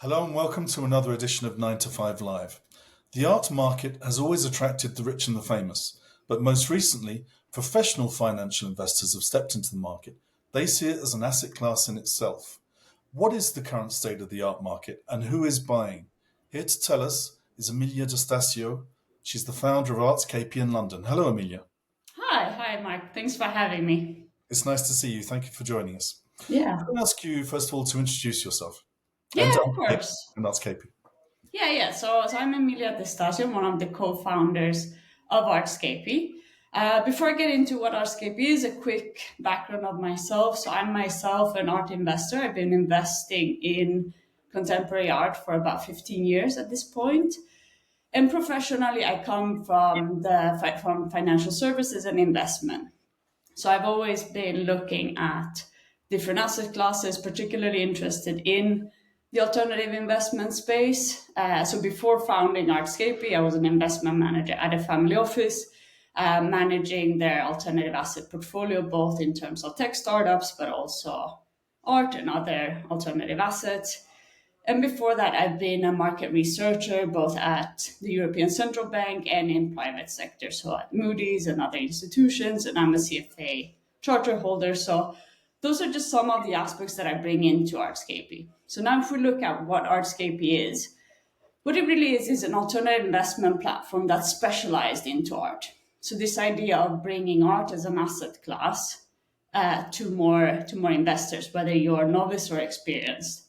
Hello and welcome to another edition of 9 to 5 Live. The art market has always attracted the rich and the famous, but most recently, professional financial investors have stepped into the market. They see it as an asset class in itself. What is the current state of the art market and who is buying? Here to tell us is Emilia D'Estasio. She's the founder of Artscapey in London. Hello, Emilia. Hi, Mark. Thanks for having me. It's nice to see you. Thank you for joining us. Yeah. Can I ask you, first of all, to introduce yourself and Yeah, of course. Artscapey? Yeah. So I'm Emilia D'Estasio, one of the co-founders of Artscapey. Before I get into what Artscapey is, a quick background of myself. So I'm myself an art investor. I've been investing in contemporary art for about 15 years at this point. And professionally, I come from financial services and investment. So I've always been looking at different asset classes, particularly interested in the alternative investment space. So before founding Artscapey, I was an investment manager at a family office, managing their alternative asset portfolio, both in terms of tech startups, but also art and other alternative assets. And before that, I've been a market researcher both at the European Central Bank and in private sector, so at Moody's and other institutions, and I'm a CFA charter holder. So those are just some of the aspects that I bring into Artscapey. So now if we look at what Artscapey is, what it really is an alternative investment platform that's specialized into art. So this idea of bringing art as an asset class to more investors, whether you're novice or experienced.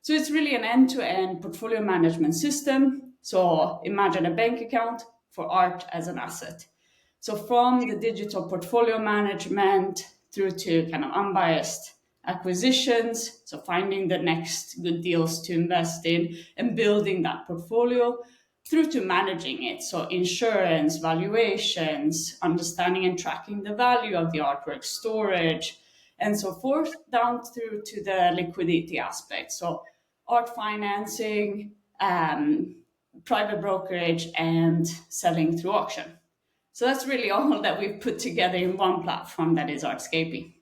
So it's really an end-to-end portfolio management system. So imagine a bank account for art as an asset. So from the digital portfolio management through to kind of unbiased acquisitions, so finding the next good deals to invest in and building that portfolio through to managing it. So insurance, valuations, understanding and tracking the value of the artwork, storage, and so forth, down through to the liquidity aspect. So art financing, private brokerage, and selling through auction. So that's really all that we've put together in one platform that is Artscapey.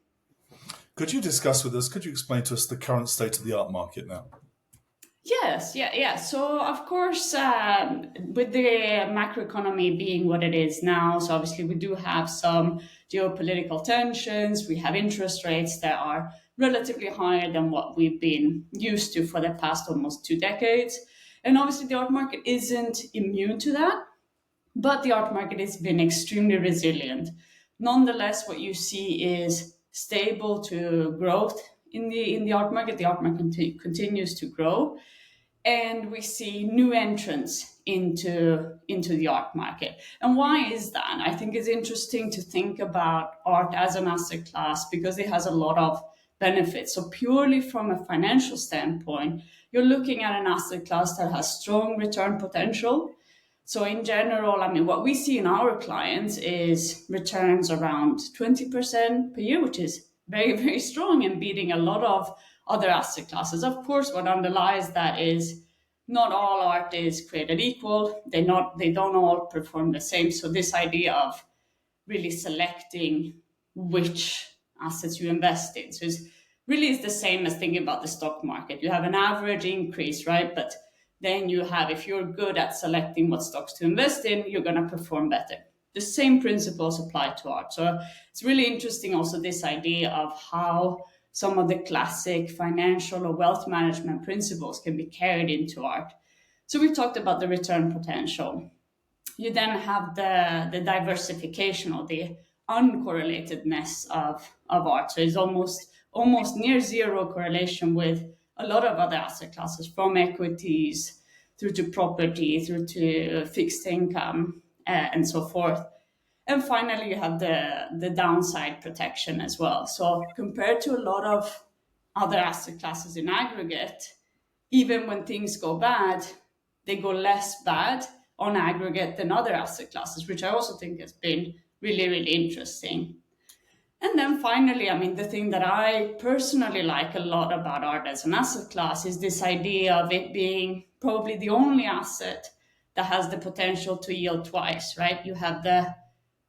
Could you discuss with us, could you explain to us the current state of the art market now? Yes, yeah. So, of course, with the macroeconomy being what it is now, so obviously we do have some geopolitical tensions. We have interest rates that are relatively higher than what we've been used to for the past almost 2 decades. And obviously, the art market isn't immune to that, but the art market has been extremely resilient. Nonetheless, what you see is stable to growth in the art market. The art market continues to grow, and we see new entrants into the art market. And why is that? I think it's interesting to think about art as an asset class because it has a lot of benefits. So purely from a financial standpoint, you're looking at an asset class that has strong return potential. So in general, I mean, what we see in our clients is returns around 20% per year, which is very, very strong and beating a lot of other asset classes. Of course, what underlies that is not all art is created equal. They don't all perform the same. So this idea of really selecting which assets you invest in. So it's really is the same as thinking about the stock market. You have an average increase, right? But then you have, if you're good at selecting what stocks to invest in, you're going to perform better. The same principles apply to art. So it's really interesting also this idea of how some of the classic financial or wealth management principles can be carried into art. So we talked about the return potential. You then have the diversification or the uncorrelatedness of art. So it's almost near zero correlation with a lot of other asset classes, from equities through to property, through to fixed income, and so forth. And finally, you have the downside protection as well. So compared to a lot of other asset classes in aggregate, even when things go bad, they go less bad on aggregate than other asset classes, which I also think has been really, really interesting. And then finally, I mean, the thing that I personally like a lot about art as an asset class is this idea of it being probably the only asset that has the potential to yield twice, right? You have the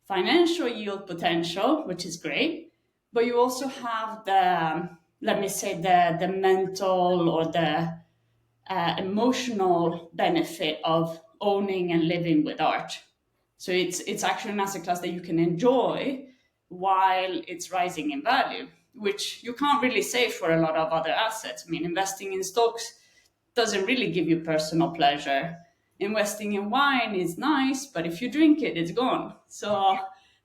financial yield potential, which is great, but you also have the, let me say, the mental or the emotional benefit of owning and living with art. So it's actually an asset class that you can enjoy while it's rising in value, which you can't really say for a lot of other assets. I mean, investing in stocks doesn't really give you personal pleasure. Investing in wine is nice, but if you drink it, it's gone. So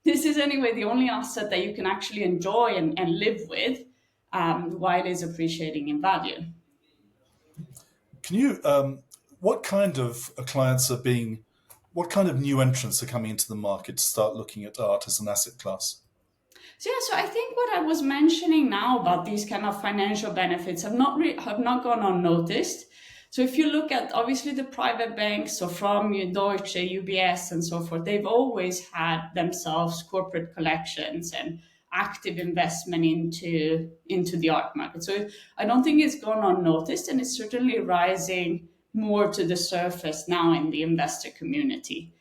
this is anyway the only asset that you can actually enjoy and live with while it's appreciating in value. Can you, what kind of clients are being, what kind of new entrants are coming into the market to start looking at art as an asset class? So yeah, so I think what I was mentioning now about these kind of financial benefits have not gone unnoticed. So if you look at obviously the private banks, so from Deutsche, UBS, and so forth, they've always had themselves corporate collections and active investment into the art market. So I don't think it's gone unnoticed, and it's certainly rising more to the surface now in the investor community.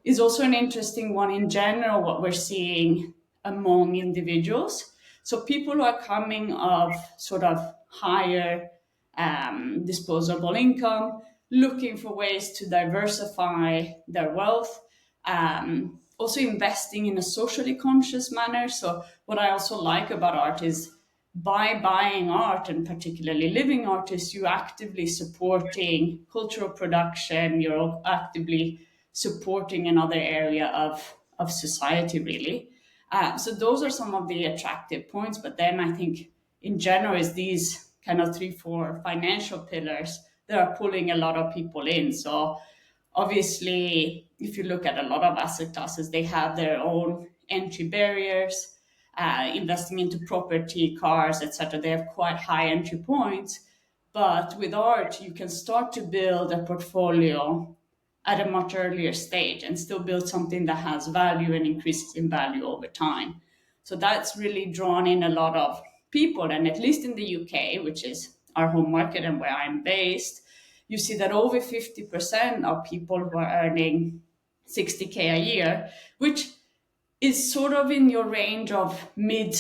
Is also an interesting one in general, what we're seeing among individuals. So people who are coming of sort of higher disposable income, looking for ways to diversify their wealth, also investing in a socially conscious manner. So what I also like about art is by buying art, and particularly living artists, you actively supporting cultural production, you're actively supporting another area of society, really. So those are some of the attractive points. But then I think in general is these kind of three, four financial pillars that are pulling a lot of people in. So obviously, if you look at a lot of asset classes, they have their own entry barriers. Investing into property, cars, etc., they have quite high entry points. But with art, you can start to build a portfolio at a much earlier stage and still build something that has value and increases in value over time. So that's really drawn in a lot of people. And at least in the UK, which is our home market and where I'm based, you see that over 50% of people who are earning 60K a year, which is sort of in your range of mid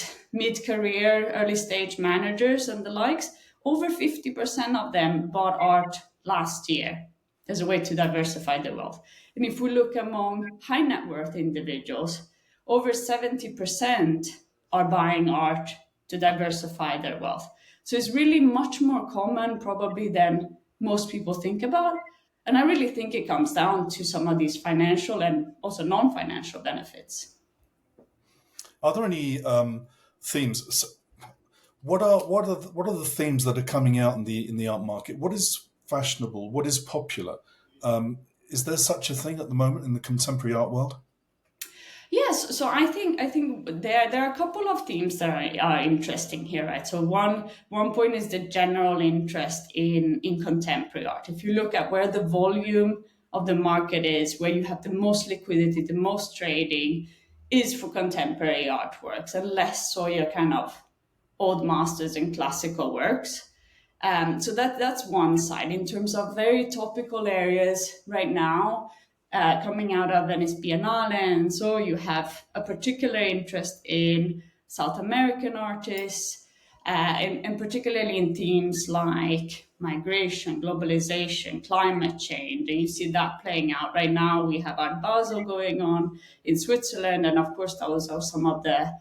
career, early stage managers and the likes. Over 50% of them bought art last year as a way to diversify their wealth. And if we look among high net worth individuals, over 70% are buying art to diversify their wealth. So it's really much more common, probably, than most people think about. And I really think it comes down to some of these financial and also non financial benefits. Are there any themes? What are the themes that are coming out in the art market? What is fashionable? What is popular? Is there such a thing at the moment in the contemporary art world? Yes, so I think there are a couple of themes that are interesting here, right? So one point is the general interest in contemporary art. If you look at where the volume of the market is, where you have the most liquidity, the most trading, is for contemporary artworks, and less so your kind of old masters and classical works. So that's one side. In terms of very topical areas right now, coming out of Venice Biennale, and so you have a particular interest in South American artists, and particularly in themes like migration, globalization, climate change. And you see that playing out right now. We have Art Basel going on in Switzerland, and of course, those are some of the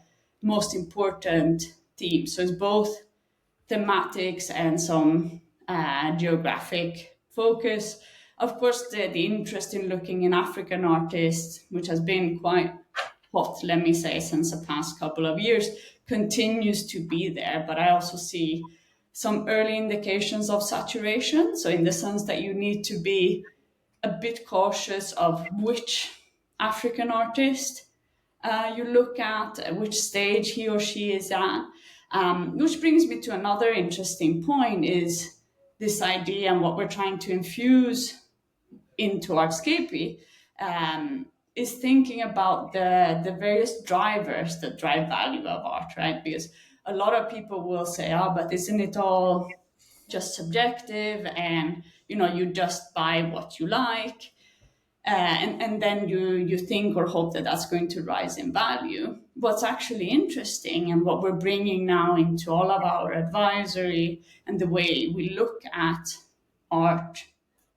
most important themes. So it's both thematics and some geographic focus. Of course, the interest in looking in African artists, which has been quite hot, let me say, since the past couple of years, continues to be there. But I also see some early indications of saturation. So, in the sense that you need to be a bit cautious of which African artist you look at, which stage he or she is at. Which brings me to another interesting point is this idea and what we're trying to infuse into Artscapy is thinking about the various drivers that drive value of art, right? Because a lot of people will say, oh, but isn't it all just subjective, and you just buy what you like, and then you think or hope that that's going to rise in value. What's actually interesting, and what we're bringing now into all of our advisory and the way we look at art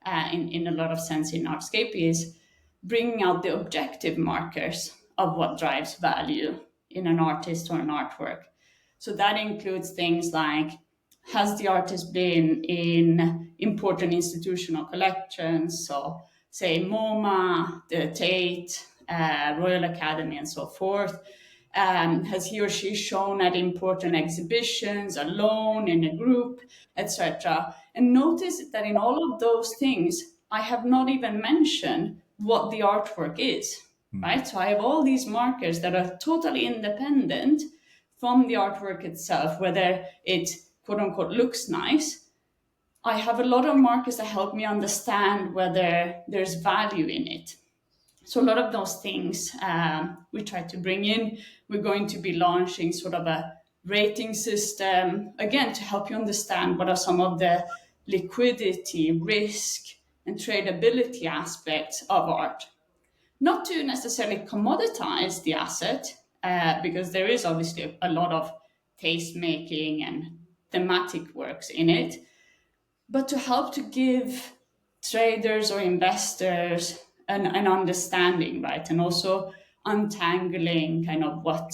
in a lot of sense in Artscape is bringing out the objective markers of what drives value in an artist or an artwork. So that includes things like, has the artist been in important institutional collections? So, say, MoMA, the Tate, Royal Academy, and so forth. Has he or she shown at important exhibitions, alone, in a group, etc.? And notice that in all of those things, I have not even mentioned what the artwork is, right? So I have all these markers that are totally independent from the artwork itself, whether it quote unquote looks nice. I have a lot of markers that help me understand whether there's value in it. So a lot of those things we try to bring in. We're going to be launching sort of a rating system, again, to help you understand what are some of the liquidity, risk, and tradability aspects of art. Not to necessarily commoditize the asset, because there is obviously a lot of taste making and thematic works in it, but to help to give traders or investors an understanding, right? And also untangling kind of what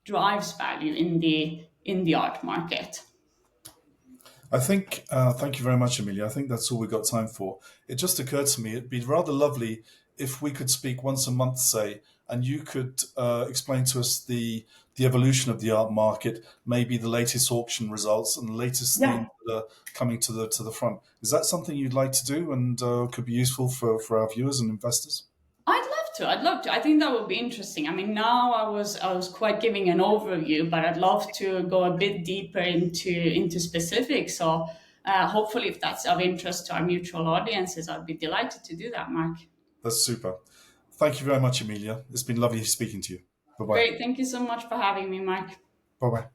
drives value in the art market. I think, thank you very much, Amelia. I think that's all we've got time for. It just occurred to me it'd be rather lovely if we could speak once a month, say, and you could explain to us the evolution of the art market, maybe the latest auction results and the latest Yeah, themes that are coming to the front. Is that something you'd like to do and could be useful for our viewers and investors? I'd love to. I'd love to. I think that would be interesting. I mean, now I was quite giving an overview, but I'd love to go a bit deeper into specifics. So hopefully, if that's of interest to our mutual audiences, I'd be delighted to do that, Mark. That's super. Thank you very much, Amelia. It's been lovely speaking to you. Bye bye. Great. Thank you so much for having me, Mark. Bye bye.